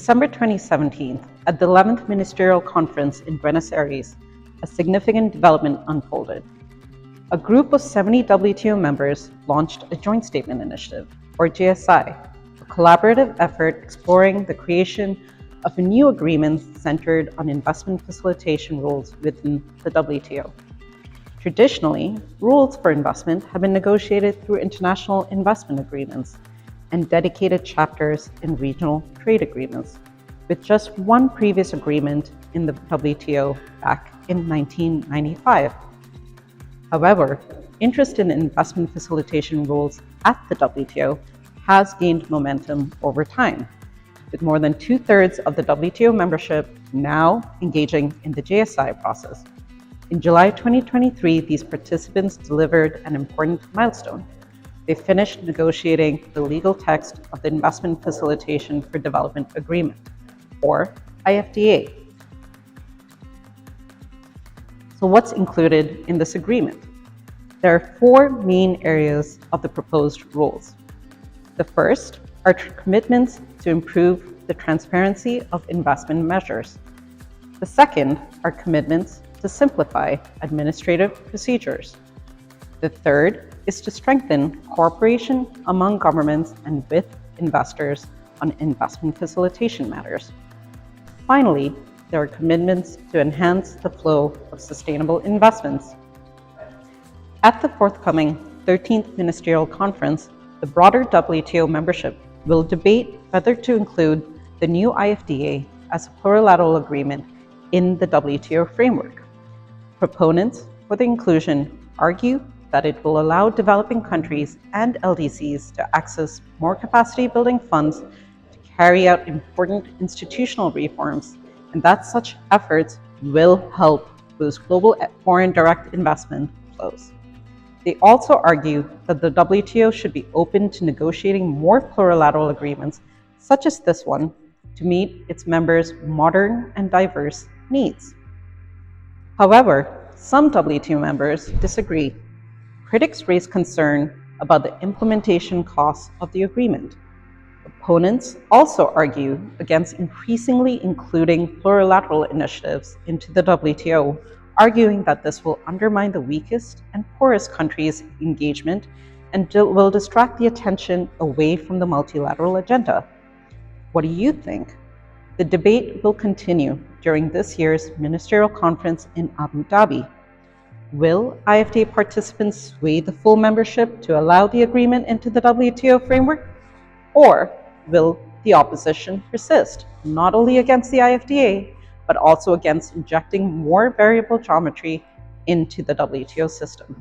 December 2017, at the 11th Ministerial Conference in Buenos Aires, a significant development unfolded. A group of 70 WTO members launched a Joint Statement Initiative, or JSI, a collaborative effort exploring the creation of a new agreement centered on investment facilitation rules within the WTO. Traditionally, rules for investment have been negotiated through international investment agreements and dedicated chapters in regional trade agreements, with just one previous agreement in the WTO back in 1995. However, interest in investment facilitation rules at the WTO has gained momentum over time, with more than 2/3 of the WTO membership now engaging in the JSI process. In July 2023, these participants delivered an important milestone. They finished negotiating the legal text of the Investment Facilitation for Development Agreement, or IFDA. So what's included in this agreement? There are four main areas of the proposed rules. The first are commitments to improve the transparency of investment measures. The second are commitments to simplify administrative procedures. The third is to strengthen cooperation among governments and with investors on investment facilitation matters. Finally, there are commitments to enhance the flow of sustainable investments. At the forthcoming 13th Ministerial Conference, the broader WTO membership will debate whether to include the new IFDA as a plurilateral agreement in the WTO framework. Proponents for the inclusion argue that it will allow developing countries and LDCs to access more capacity-building funds to carry out important institutional reforms, and that such efforts will help boost global foreign direct investment flows. They also argue that the WTO should be open to negotiating more plurilateral agreements, such as this one, to meet its members' modern and diverse needs. However, some WTO members disagree. Critics raise concern about the implementation costs of the agreement. Opponents also argue against increasingly including plurilateral initiatives into the WTO, arguing that this will undermine the weakest and poorest countries' engagement and will distract the attention away from the multilateral agenda. What do you think? The debate will continue during this year's Ministerial Conference in Abu Dhabi. Will IFDA participants sway the full membership to allow the agreement into the WTO framework? Or will the opposition persist, not only against the IFDA, but also against injecting more variable geometry into the WTO system?